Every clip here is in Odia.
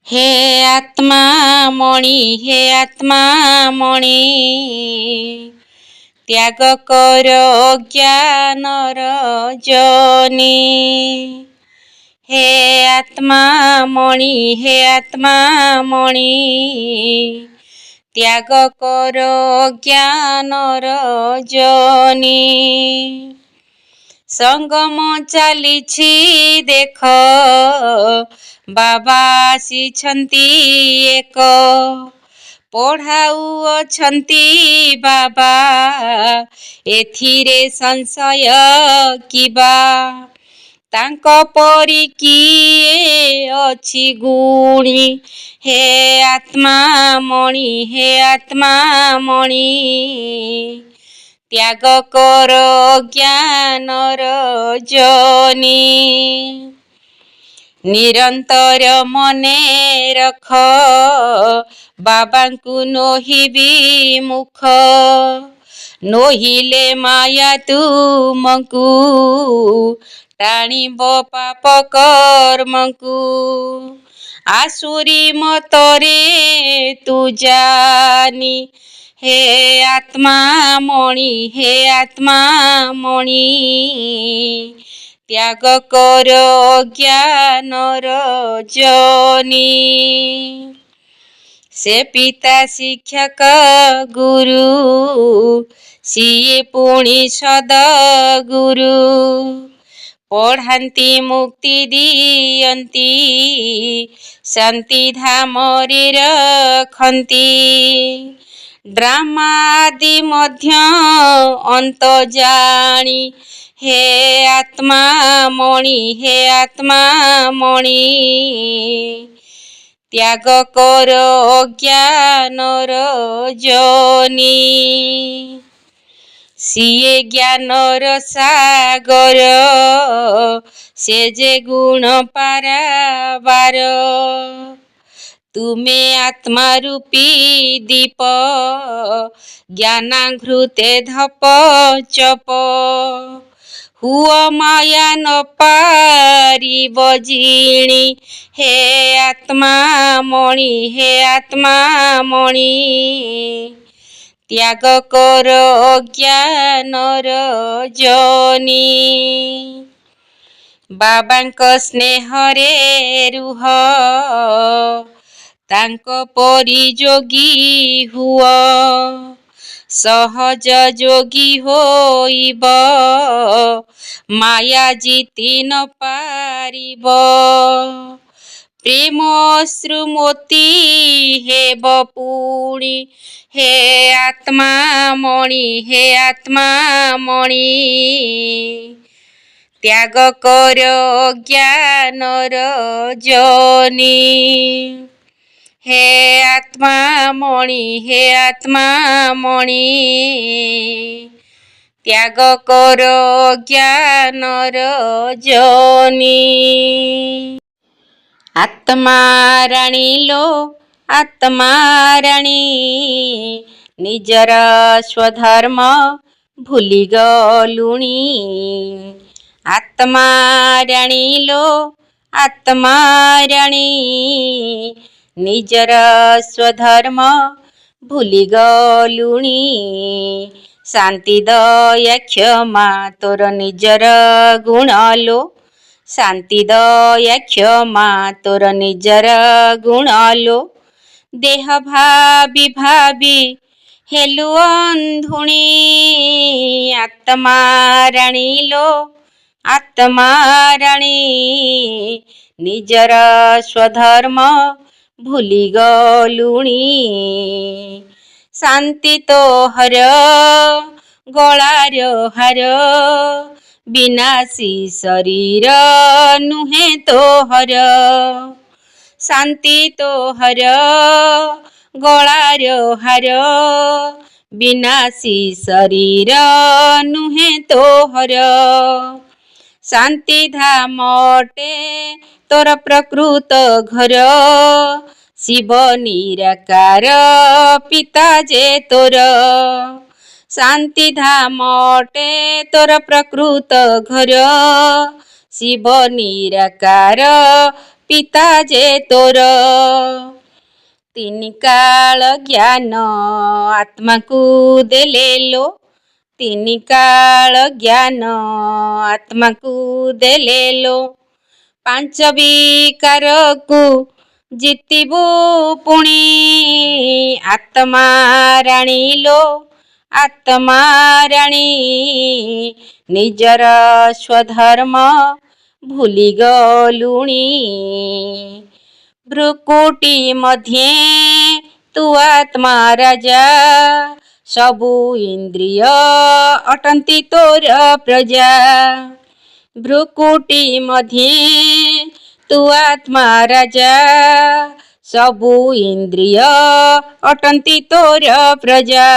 हे आत्मा मणि हे आत्मा मणि त्याग कर अज्ञानर जनि। हे आत्मा मणि हे आत्मा मणि त्याग कर अज्ञानर जनि। संगम चालिछि देख बाबा आसिछन्ति एक पढ़ाउअछन्ति बाबा एथिरे संशय किबा। तांक परि किए अछि गुणी हे आत्मा मणि हे आत्मा मणि त्याग कर अज्ञानर जनि। निरंतर मने रख बाबांकु नोहिबी मुख नोहिले माया तुमकु टाणिब पाप कर्मकु। आसुरी मतरे तू जानी हे आत्मा मणि हे आत्मा मणि त्याग कर अज्ञानर जनि। से पिता शिक्षक गुरु सिए पुणी सद्गुरु पढ़ान्ति मुक्ति दियन्ति शान्ति धामरे रखन्ति। ड्रामा आदि मध्य अंत जानी हे आत्मा मणि हे आत्मा मणि त्याग कर अज्ञानर जनि। सिए ज्ञानर सागर से जे गुण पारावार। तुमे आत्मा रूपी दीप ज्ञानाघृते धप चप। हुआ माया न पारिब जिणी हे आत्मा मणि हे आत्मा मणि त्याग कर अज्ञानर जनि। बाबांक स्नेहरे रुह तांक परि जोगी हुआ सहज जोगी होइब माया जीति न पारिब। प्रेम अश्रु मोती हेब पुणी हे आत्मा मणि हे आत्मा मणि त्याग कर अज्ञानर जनि। हे आत्मा मणि हे आत्मा मणि त्याग कर अज्ञानर जनि। आत्मा राणी लो आत्मा राणी निजर स्वधर्म भूली गलुणी। आत्मा राणी लो आत्मा राणी निजर स्वधर्म भूली गलुणी। शांति दया क्षमा तोर निजर गुण लो शांति दया क्षमा तोर निजर गुण लो। देह भाबी भाबी हेलु अंधुणी। आत्मा राणी लो आत्मा राणी निजर स्वधर्म भूली गलुणी। शांति तो हर गଳାର हार विनाशी शरीर नुहे तोहर। शांति तोहर गଳାର हार विनाशी शरीर नुहे तोहर। शांति धामटे तोर प्रकृत घर शिव निराकार पिता जे तोर। शांति धामटे तोर प्रकृत घर शिव निराकार ପିତା ଯେ ତୋର। ତିନି କାଳ ଜ୍ଞାନ ଆତ୍ମାକୁ ଦେଲେ ଲୋ, ତିନି କାଳ ଜ୍ଞାନ ଆତ୍ମାକୁ ଦେଲେ ଲୋ। ପାଞ୍ଚ ବିକାରକୁ ଜିତିବୁ ପୁଣି ଆତ୍ମା ରାଣୀ ଲୋ, ଆତ୍ମା ରାଣୀ। ନିଜର ସ୍ୱଧର୍ମ ଭୁଲିଗଲୁଣି, ଭ୍ରୁକୁଟି ମଧ୍ୟେ ତୁ ଆତ୍ମା ରାଜା। ସବୁ ଇନ୍ଦ୍ରିୟ ଅଟନ୍ତି ତୋର ପ୍ରଜା। ଭ୍ରୁକୁଟି ମଧ୍ୟେ ତୁ ଆତ୍ମା ରାଜା। ସବୁ ଇନ୍ଦ୍ରିୟ ଅଟନ୍ତି ତୋର ପ୍ରଜା।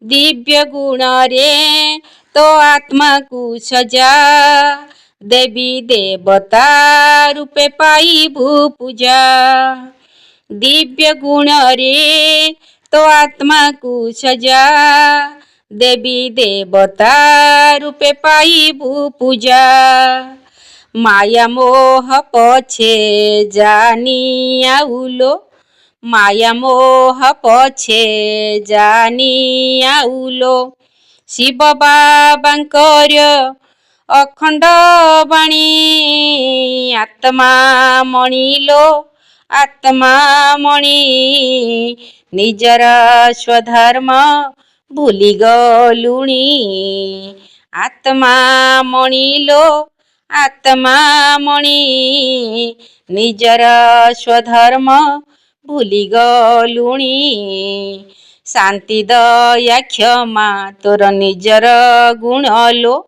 ଦିବ୍ୟ ଗୁଣରେ ତୋ ଆତ୍ମାକୁ ସଜା। ଦେବୀ ଦେବତା ରୂପେ ପାଇବୁ ପୂଜା। ଦିବ୍ୟ ଗୁଣରେ ତୋ ଆତ୍ମାକୁ ସଜା। ଦେବୀ ଦେବତା ରୂପେ ପାଇବୁ ପୂଜା। ମାୟା ମୋହ ପଛେ ଜାନି ଆଉଲୋ, ମାୟା ମୋହ ପଛେ ଜାନି ଆଉଲୋ। ଶିବ ବାବାଙ୍କର ଅଖଣ୍ଡ ବାଣୀ ଆତ୍ମା ମଣି ଲୋ, ଆତ୍ମା ମଣି। ନିଜର ସ୍ୱଧର୍ମ ଭୁଲିଗଲୁଣି, ଆତ୍ମା ମଣି ଲୋ, ଆତ୍ମା ମଣି। ନିଜର ସ୍ୱଧର୍ମ ଭୁଲିଗଲୁଣି। ଶାନ୍ତି ଦୟା କ୍ଷମା ତୋର ନିଜର ଗୁଣ ଲୋ,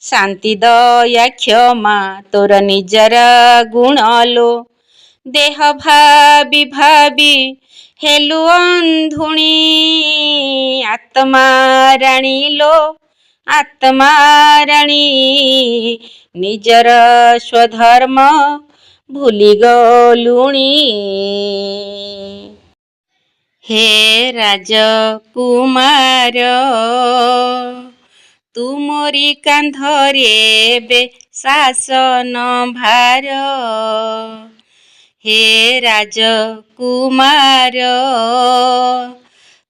ଶାନ୍ତି ଦୟା କ୍ଷମା ତୋର ନିଜର ଗୁଣ ଲୋ। ଦେହ ଭାବି ଭାବି ହେଲୁ ଅନ୍ଧୁଣି, ଆତ୍ମା ରାଣୀ ଲୋ, ଆତ୍ମା ରାଣୀ। ନିଜର ସ୍ୱଧର୍ମ ଭୁଲିଗଲୁଣି। ହେ ରାଜକୁମାର, ତୁମରି କାନ୍ଧରେ ଏବେ ଶାସନ ଭାର। ହେ ରାଜକୁମାର,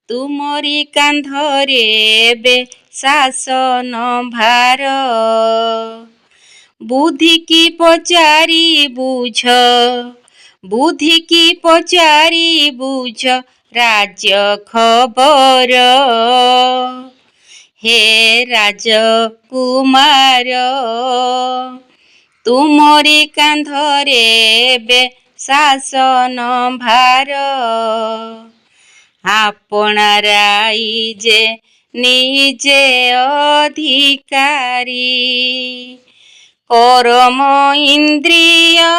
ତୁମରି କାନ୍ଧରେ ଏବେ ଶାସନ ଭାର। ବୁଦ୍ଧିକି ପଚାରି ବୁଝ, ବୁଦ୍ଧିକି ପଚାରି ବୁଝ ରାଜ୍ୟ ଖବର। ହେ ରାଜକୁମାର, ତୁମରି କାନ୍ଧରେ ଏବେ ଶାସନ ଭାର। ଆପଣା ରାଇଜେ ନିଜେ ଅଧିକାରୀ, କର୍ମ ଇନ୍ଦ୍ରିୟ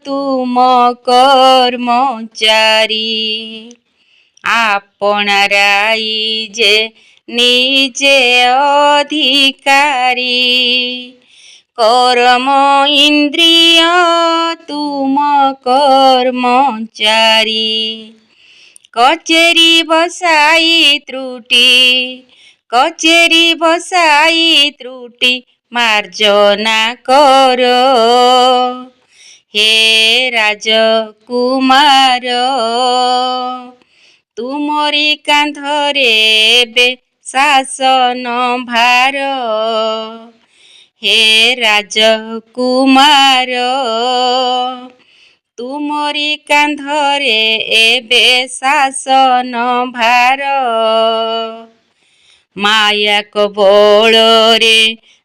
ତୁମ କର୍ମଚାରୀ। ଆପଣା ରାଇଜେ ନିଜେ ଅଧିକାରୀ, କର୍ମ ଇନ୍ଦ୍ରିୟ ତୁମ କର୍ମଚାରୀ। କଚେରୀ ବସାଇ ତ୍ରୁଟି, କଚେରୀ ବସାଇ ତ୍ରୁଟି ମାର୍ଜନା କର। ହେ ରାଜକୁମାର, ତୁମରି କାନ୍ଧରେ ଏବେ ଶାସନ ଭାର। ହେ ରାଜକୁମାର, ତୁମରି କାନ୍ଧରେ ଏବେ ଶାସନ ଭାର। ମାୟା କବଳରେ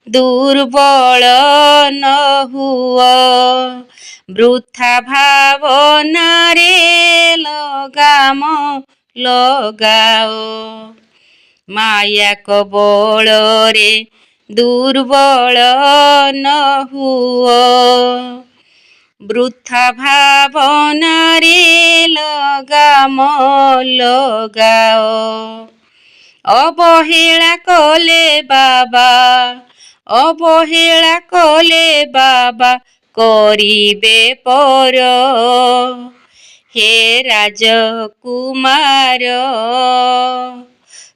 ଦୁର୍ବଳ ନ ହୁଅ, ବୃଥା ଭାବନାରେ ଲଗାମ ଲଗାଅ। ମାୟା କବଳରେ ଦୁର୍ବଳ ନ ହୁଅ, ବୃଥା ଭାବନାରେ ଲଗାମ ଲଗାଅ। ଅବହେଳା କଲେ ବାବା, ଅବହେଳା କଲେ ବାବା କରିବେ ପର। ହେ ରାଜକୁମାର,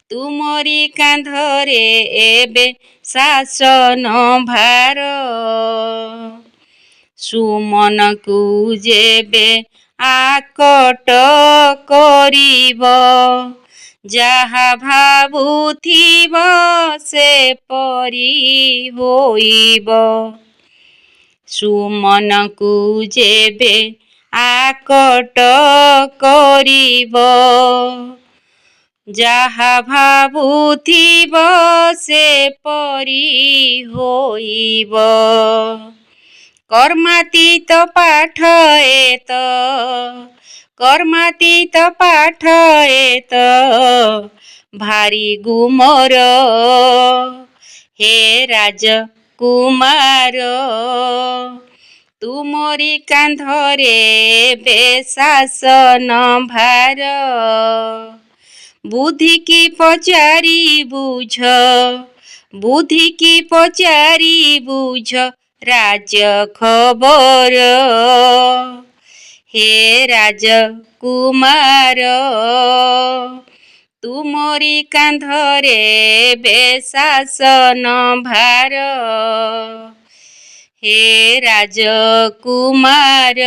ତୁମରି କାନ୍ଧରେ ଏବେ ଶାସନ ଭାର। ସୁମନକୁ ଯେବେ ଆକଟ କରିବ, ଯାହା ଭାବୁଥିବ ସେପରି ହୋଇବ। ସୁମନକୁ ଯେବେ ଆକଟ କରିବ, ଯାହା ଭାବୁଥିବ ସେପରି ହୋଇବ। କର୍ମାତୀତ ପାଠ ଏତ, କର୍ମାତୀତ ପାଠ ଏତ ଭାରି ଗୁମର। ହେ ରାଜକୁମାର, ତୁମରି କାନ୍ଧରେ ଏବେ ଶାସନ ଭାର। ବୁଦ୍ଧିକି ପଚାରି ବୁଝ, ବୁଦ୍ଧିକି ପଚାରି ବୁଝ ରାଜ ଖବର। ହେ ରାଜକୁମାର, ତୁମରି କାନ୍ଧରେ ଏବେ ଶାସନ ଭାର। ହେ ରାଜକୁମାର,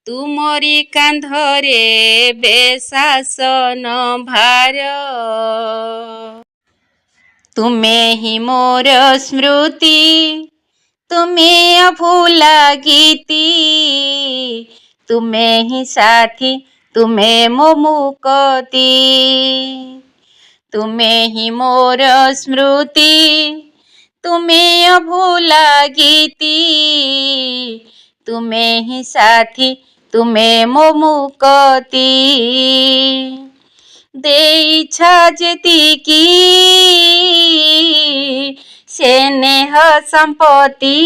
ତୁମରି କାନ୍ଧରେ ଏବେ ଶାସନ ଭାର। ତୁମେ ହିଁ ମୋର ସ୍ମୃତି, ତୁମେ ଅଭୁଲା ଗୀତି, ତୁମେ ହିଁ ସାଥୀ, ତୁମେ ମୋ ମୁକତି। ତୁମେ ହିଁ ମୋର ସ୍ମୃତି, ତୁମେ ଅଭୁଲା ଗୀତି, ତୁମେ ହିଁ ସାଥୀ, ତୁମେ ମୋ ମୁକତି। ଦେଇଛ ଯେତିକି ସ୍ନେହ ସମ୍ପତ୍ତି,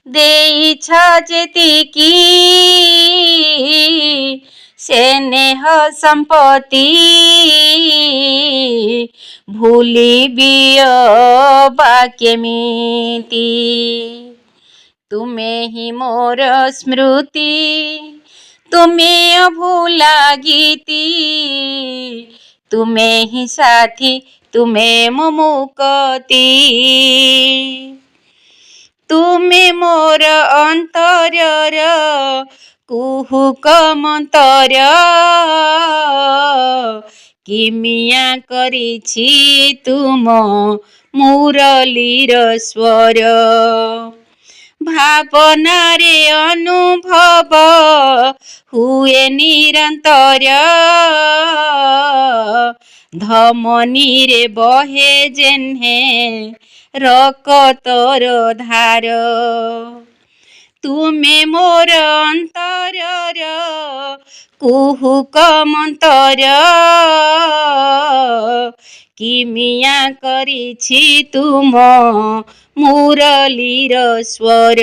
ଦେଇଛ ଯେତିକି ସ୍ନେହ ସମ୍ପତ୍ତି, ଭୁଲିବି ଅବା କେମିତି। ତୁମେ ହିଁ ମୋର ସ୍ମୃତି, ତୁମେ ଅଭୁଲା ଗୀତି, ତୁମେ ହିଁ ସାଥୀ, ତୁମେ ମୋ ମୁକତି। ତୁମେ ମୋର ଅନ୍ତରର କୁହୁକ ମନ୍ତର, କିମିଆ କରିଛି ତୁମ ମୁରଲୀର ସ୍ୱର। ଭାବନାରେ ଅନୁଭବ ହୁଏ ନିରନ୍ତର, ଧମନୀରେ ବହେ ଯେହ୍ନେ ରକତର ଧାର। ତୁମେ ମୋର ଅନ୍ତରର କୁହୁକ ମନ୍ତର, କିମିଆ କରିଛି ତୁମ ମୁରଲୀର ସ୍ୱର।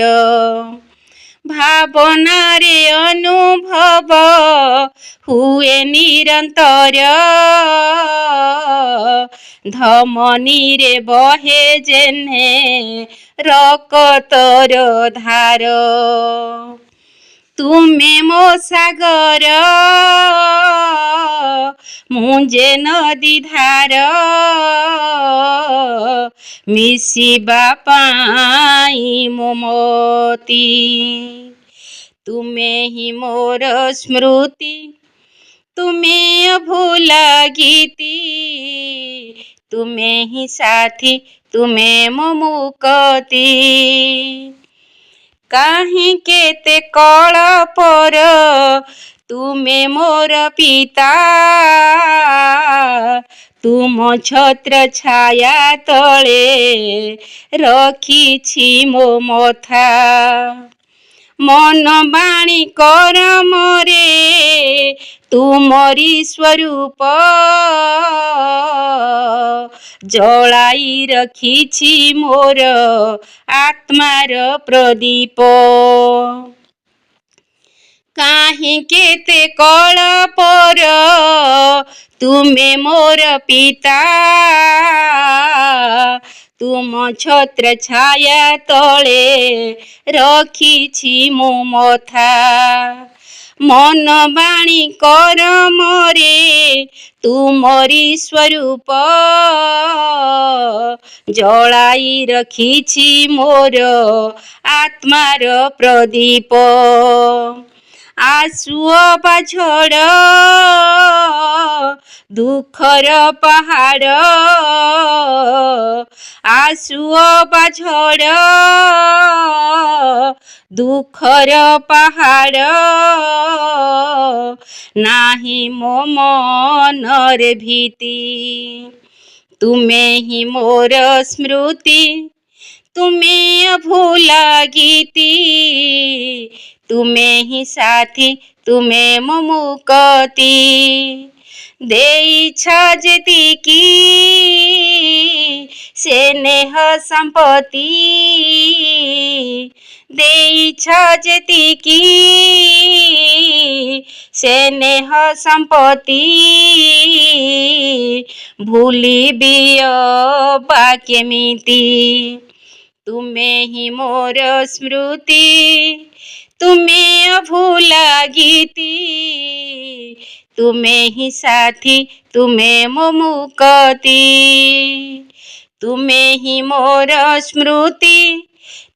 ଭାବନାରେ ଅନୁଭବ ହୁଏ ନିରନ୍ତର, ଧମନୀରେ ବହେ ଯେହ୍ନେ ରକତର ଧାର। ତୁମେ ମୋ ସାଗର, ମୁଁ ଯେ ନଦୀ ଧାର, ମିଶିବା ପାଇଁ ମୋ ମତି। ତୁମେ ହିଁ ମୋର ସ୍ମୃତି, ତୁମେ ଅଭୁଲା ଗୀତି, ତୁମେ ହିଁ ସାଥୀ, ତୁମେ ମୋ ମୁକତି। କାହିଁ କେତେ କଳପର ତୁମେ ମୋର ପିତା, ତୁମ ଛତ୍ର ଛାୟା ତଳେ ରଖିଛି ମୋ ମଥା। ମନ ବାଣୀ କରମରେ ତୁମରି ସ୍ୱରୂପ, ଜଳାଇ ରଖିଛି ମୋର ଆତ୍ମାର ପ୍ରଦୀପ। କାହିଁ କେତେ କଳପର ତୁମେ ମୋର ପିତା, ତୁମ ଛତ୍ର ଛାୟା ତଳେ ରଖିଛି ମୋ ମଥା। मन बाणी करमरे तुमरी स्वरूप जलाई रखिछि मोर आत्मार प्रदीप आसुओ पाछड़ दुखर पहाड़ आसुओ पाछड़ दुखर पहाड़ नाही मो मनरे भीति तुमे ही मोर स्मृति तुमे अभूला गीति तुमे ही साथी तुमे मो मुक्ति देइछ जेतिकी से नेह संपत्ति देइछ जेतिकी से नेह संपत्ति भूलिबि बा केमिति तुमे ही मोर स्मृति तुमे अभूला गीति तुमे ही साथी तुमे मो मुक्ति तुमे ही मोर स्मृति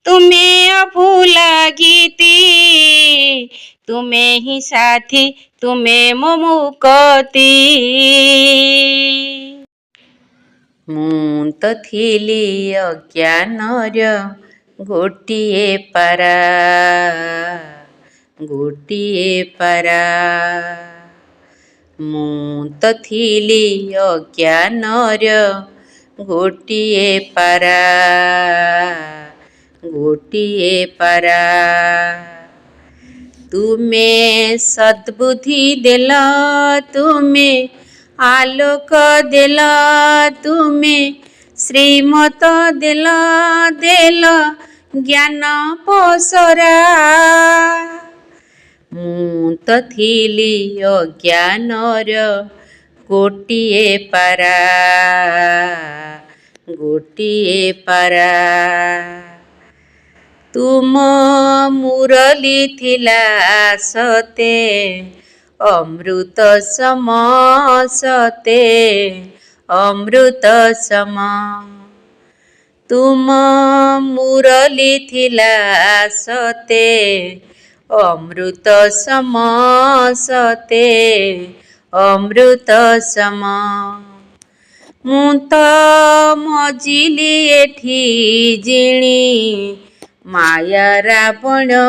तुमे अभूला गीति तुमे ही साथी तुमे मो मुक्ति ମୁଁ ତ ଥିଲି ଅଜ୍ଞାନର ଗୋଟିଏ ପାରା ମୁଁ ତ ଥିଲି ଅଜ୍ଞାନର ଗୋଟିଏ ପାରା ତୁମେ ସଦ୍ବୁଦ୍ଧି ଦେଲ ତୁମେ आलोक देल तुमे श्रीमत देल ज्ञान पसरा ମୁଁ ତ ଥିଲି ଅଜ୍ଞାନର ଗୋଟିଏ ପାରା ତୁମ ମୁରଲି ଥିଲା ସତେ अमृत सम तुम मुरली थिला सते अमृत सम ମୁଁ ତ ମଜିଲି ଏଠି ଜିଣି ମାୟା ରାବଣ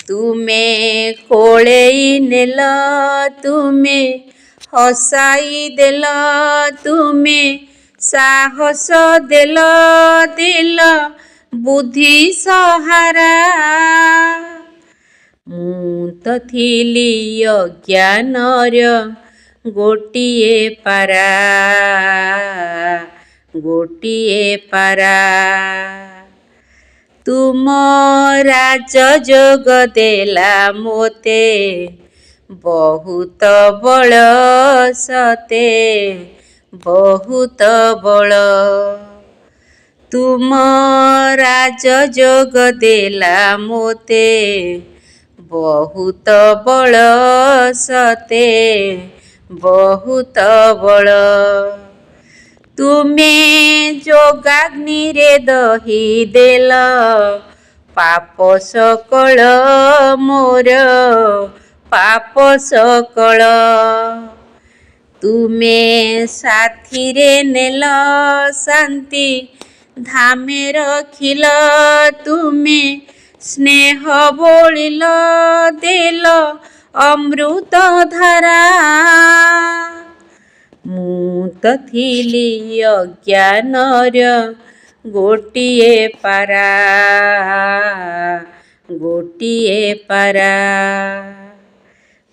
ତୁମେ କୋଳେଇ ନେଲ ତୁମେ ହସାଇ ଦେଲ ତୁମେ ସାହସ ଦେଲ ବୁଦ୍ଧି ସହାରା ମୁଁ ତ ଥିଲି ଅଜ୍ଞାନର ଗୋଟିଏ ପାରା ତୁମ ରାଜଯୋଗ ଦେଲା ମୋତେ ବହୁତ ବଳ ସତେ ତୁମ ରାଜଯୋଗ ଦେଲା ମୋତେ ବହୁତ ବଳ ସତେ ତୁମେ ଯୋଗାଗ୍ନିରେ ଦହି ଦେଲ ପାପ ସକଳ ମୋର ତୁମେ ସାଥିରେ ନେଲ ଶାନ୍ତି ଧାମେ ରଖିଲ ତୁମେ ସ୍ନେହ ବୋଳିଲ ଦେଲ ଅମୃତ ଧାରା ମୁଁ ତ ଥିଲି ଅଜ୍ଞାନର ଗୋଟିଏ ପାରା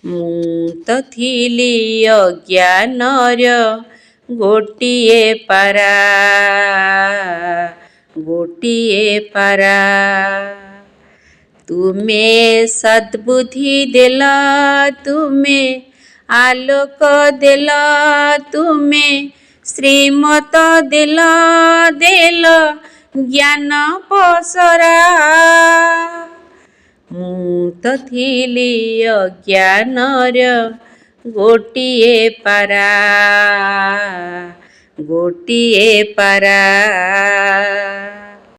ମୁଁ ତ ଥିଲି ଅଜ୍ଞାନର ଗୋଟିଏ ପାରା ତୁମେ ସଦ୍ବୁଦ୍ଧି ଦେଲ ତୁମେ ଆଲୋକ ଦେଲ ତୁମେ ଶ୍ରୀମତ ଦେଲ ଜ୍ଞାନ ପସରା ମୁଁ ତ ଥିଲି ଅଜ୍ଞାନର ଗୋଟିଏ ପାରା ଗୋଟିଏ ପାରା